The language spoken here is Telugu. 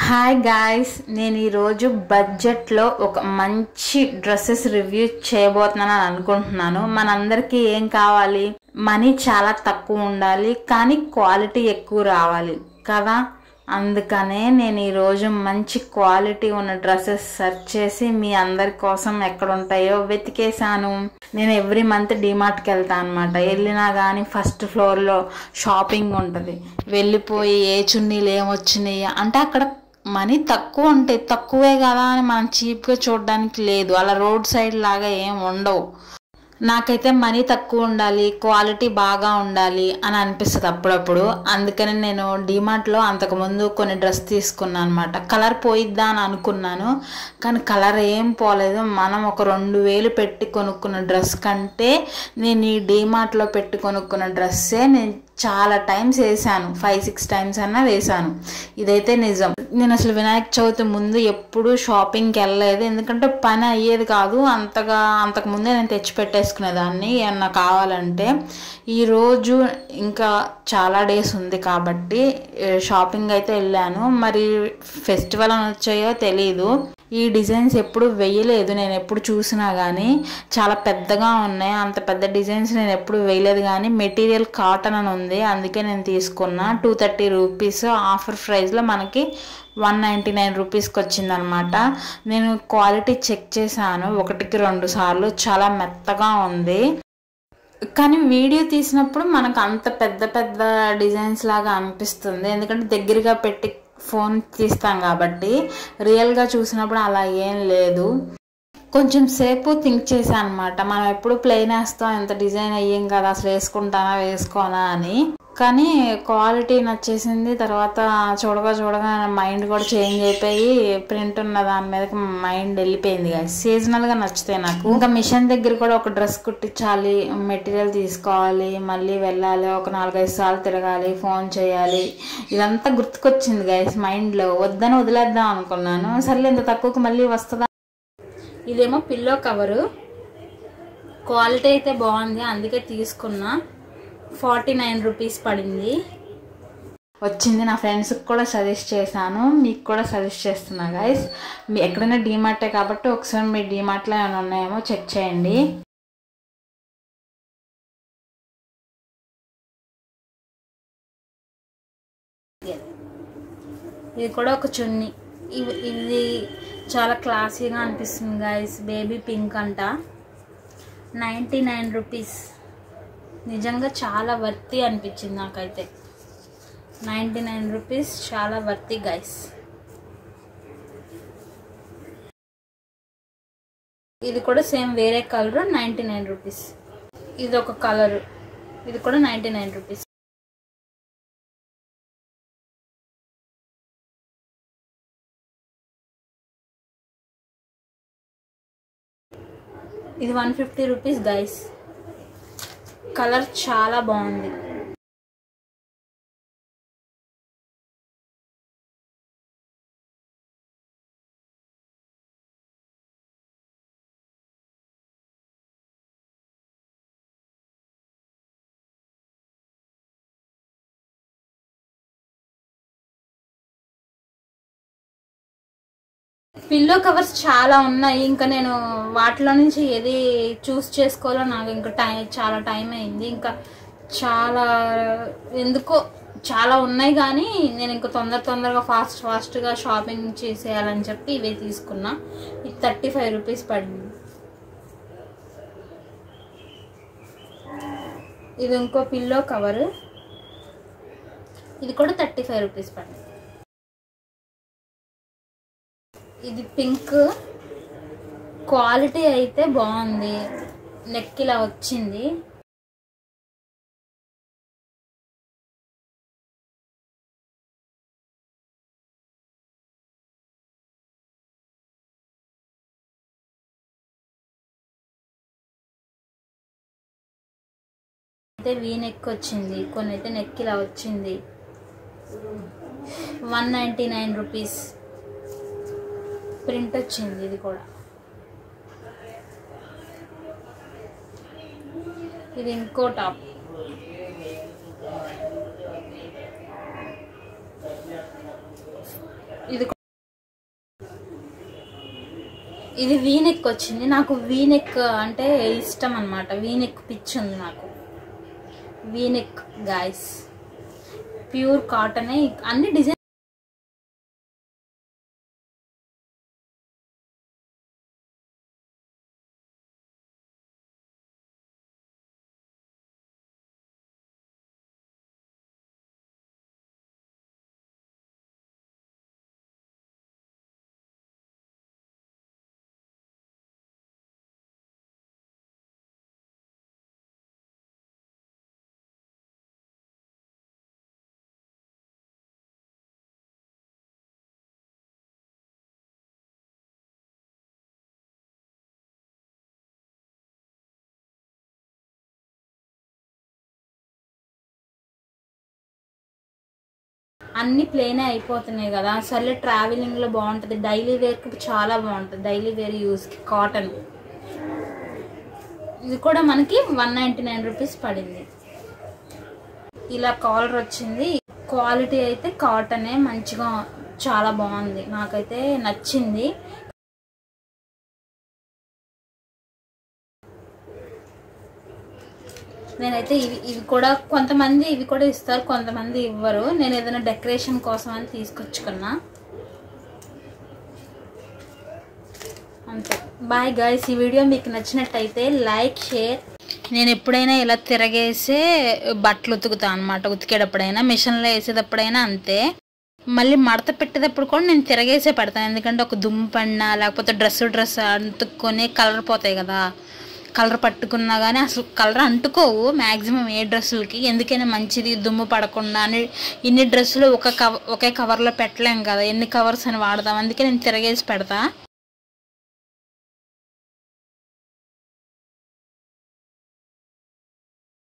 హాయ్ గాయ్స్, నేను ఈరోజు బడ్జెట్లో ఒక మంచి డ్రెస్సెస్ రివ్యూ చేయబోతున్నాను అనుకుంటున్నాను. మనందరికీ ఏం కావాలి? మనీ చాలా తక్కువ ఉండాలి, కానీ క్వాలిటీ ఎక్కువ రావాలి కదా. అందుకనే నేను ఈరోజు మంచి క్వాలిటీ ఉన్న డ్రెస్సెస్ సెర్చ్ చేసి మీ అందరి కోసం ఎక్కడ ఉంటాయో వెతికేసాను. నేను ఎవ్రీ మంత్ డిమార్ట్కి వెళ్తాను అనమాట. వెళ్ళినా కానీ ఫస్ట్ ఫ్లోర్లో షాపింగ్ ఉంటుంది. వెళ్ళిపోయి ఏ చున్నీలు ఏమొచ్చినాయి అంటే అక్కడ మనీ తక్కువ ఉంటాయి, తక్కువే కదా అని మనం చీప్గా చూడడానికి లేదు. అలా రోడ్ సైడ్ లాగా ఏం ఉండవు. నాకైతే మనీ తక్కువ ఉండాలి, క్వాలిటీ బాగా ఉండాలి అని అనిపిస్తుంది అప్పుడప్పుడు. అందుకని నేను డిమార్ట్లో అంతకుముందు కొన్ని డ్రెస్ తీసుకున్నాను అనమాట. కలర్ పోయిద్దా అని అనుకున్నాను, కానీ కలర్ ఏం పోలేదు. మనం ఒక 2000 పెట్టి కొనుక్కున్న డ్రెస్ కంటే నేను ఈ డిమార్ట్లో పెట్టి కొనుక్కున్న డ్రెస్సే నేను చాలా టైమ్స్ వేసాను. 5-6 టైమ్స్ అన్నా వేసాను. ఇదైతే నిజం. నేను అసలు వినాయక చవితి ముందు ఎప్పుడు షాపింగ్కి వెళ్ళలేదు, ఎందుకంటే పని అయ్యేది కాదు అంతగా. అంతకుముందే నేను తెచ్చిపెట్టేసుకునేదాన్ని ఏమన్నా కావాలంటే. ఈరోజు ఇంకా చాలా డేస్ ఉంది కాబట్టి షాపింగ్ అయితే వెళ్ళాను. మరి ఫెస్టివల్ అని వచ్చాయో తెలీదు. ఈ డిజైన్స్ ఎప్పుడు వేయలేదు, నేను ఎప్పుడు చూసినా కానీ చాలా పెద్దగా ఉన్నాయి. అంత పెద్ద డిజైన్స్ నేను ఎప్పుడు వేయలేదు, కానీ మెటీరియల్ కాటన్ అని ఉంది, అందుకే నేను తీసుకున్నా. 230 రూపీస్ ఆఫర్ ప్రైస్లో మనకి 199 రూపీస్కి వచ్చిందనమాట. నేను క్వాలిటీ చెక్ చేశాను 1-2 సార్లు. చాలా మెత్తగా ఉంది, కానీ వీడియో తీసినప్పుడు మనకు అంత పెద్ద పెద్ద డిజైన్స్ లాగా అనిపిస్తుంది, ఎందుకంటే దగ్గరగా పెట్టి ఫోన్ తీస్తాం కాబట్టి. రియల్గా చూసినప్పుడు అలా ఏం లేదు. కొంచెం సేపు థింక్ చేశాను అనమాట. మనం ఎప్పుడు ప్లెయిన్ వేస్తాం, ఎంత డిజైన్ అయ్యాం కదా, అసలు వేసుకుంటానా వేసుకోనా అని. కానీ క్వాలిటీ నచ్చేసింది. తర్వాత చూడగా మైండ్ కూడా చేంజ్ అయిపోయి ప్రింట్ ఉన్న దాని మీదకి మైండ్ వెళ్ళిపోయింది. సీజనల్గా నచ్చుతాయి నాకు. ఇంకా మిషన్ దగ్గర కూడా ఒక డ్రెస్ కుట్టించాలి, మెటీరియల్ తీసుకోవాలి, మళ్ళీ వెళ్ళాలి, ఒక 4-5 సార్లు తిరగాలి, ఫోన్ చేయాలి. ఇదంతా గుర్తుకొచ్చింది గైస్ మైండ్లో. వద్దని వదిలేద్దాం అనుకున్నాను. సర్లే ఇంత తక్కువకి మళ్ళీ వస్తుందా. ఇదేమో పిల్లో కవరు, క్వాలిటీ అయితే బాగుంది, అందుకే తీసుకున్నా. 49 రూపీస్ పడింది. వచ్చింది. నా ఫ్రెండ్స్కి కూడా సజెస్ట్ చేశాను, మీకు కూడా సజెస్ట్ చేస్తున్నా గైస్. మీ ఎక్కడైనా డీమార్టే కాబట్టి ఒకసారి మీ డీమార్ట్లో ఏమైనా ఉన్నాయేమో చెక్ చేయండి. ఇది కూడా ఒక చున్నీ. ఇది చాలా క్లాసీగా అనిపిస్తుంది గైస్. బేబీ పింక్ అంట. 99 రూపీస్. నిజంగా చాలా వర్తి అనిపించింది నాకైతే. 99 రూపీస్ చాలా వర్తి గైస్. ఇది కూడా సేమ్ వేరే కలర్, 99 రూపీస్. ఇది ఒక కలరు, ఇది కూడా 99 రూపీస్. ఇది 150 రూపీస్ గైస్. కలర్ చాలా బాగుంది. పిల్లో కవర్స్ చాలా ఉన్నాయి. ఇంకా నేను వాటిలో నుంచి ఏది చూస్ చేసుకోవాలో నాకు ఇంకా చాలా టైం అయింది. ఇంకా చాలా ఎందుకో చాలా ఉన్నాయి, కానీ నేను ఇంకా తొందరగా ఫాస్ట్గా షాపింగ్ చేసేయాలని చెప్పి ఇవే తీసుకున్నా. ఇది 35 రూపీస్ పడింది. ఇది ఇంకో పిల్లో కవర్, ఇది కూడా 35 రూపీస్ పడింది. ఇది పింక్, క్వాలిటీ అయితే బాగుంది. నెక్ ఇలా వచ్చింది. అయితే వీ నెక్ వచ్చింది, కొన్ని అయితే నెక్ ఇలా వచ్చింది. 199 రూపీస్. ప్రింట్ వచ్చింది. ఇది కూడా, ఇది ఇంకో టాప్. ఇది ఇది వీనెక్ వచ్చింది. నాకు వీనెక్ అంటే ఇష్టం అనమాట. వీనెక్ పిచ్ ఉంది నాకు. వీనెక్ గాయస్, ప్యూర్ కాటనే, అన్ని డిజైన్ అన్ని ప్లేనే అయిపోతున్నాయి కదా. అసలు ట్రావెలింగ్లో బాగుంటుంది, డైలీ వేర్కి చాలా బాగుంటుంది, డైలీ వేర్ యూస్కి. కాటన్ ఇది కూడా మనకి 199 రూపీస్ పడింది. ఇలా కాలర్ వచ్చింది. క్వాలిటీ అయితే కాటనే, మంచిగా చాలా బాగుంది, నాకైతే నచ్చింది. నేనైతే ఇవి కూడా కొంతమంది ఇవి కూడా ఇస్తారు, కొంతమంది ఇవ్వరు. నేను ఏదైనా డెకరేషన్ కోసం అని తీసుకొచ్చుకున్నా అంతే. బాయ్ గైస్, ఈ వీడియో మీకు నచ్చినట్టయితే లైక్, షేర్. నేను ఎప్పుడైనా ఇలా తిరగేసే బట్టలు ఉతుకుతాను అనమాట. ఉతికేటప్పుడైనా, మిషన్లో వేసేటప్పుడైనా అంతే. మళ్ళీ మడత పెట్టేటప్పుడు కూడా నేను తిరగేసే పెడతాను, ఎందుకంటే ఒక దుమ్ము పడినా లేకపోతే డ్రెస్ అంటుకొని కలర్ పోతాయి కదా. కలర్ పట్టుకున్నా కానీ అసలు కలర్ అంటుకోవు మ్యాక్సిమం ఏ డ్రెస్సులకి. ఎందుకైనా మంచిది దుమ్ము పడకుండా అని. ఇన్ని డ్రెస్సులు ఒకే కవర్లో పెట్టలేం కదా, ఎన్ని కవర్స్ అని వాడతాం. అందుకే నేను తిరగేసి పెడతా.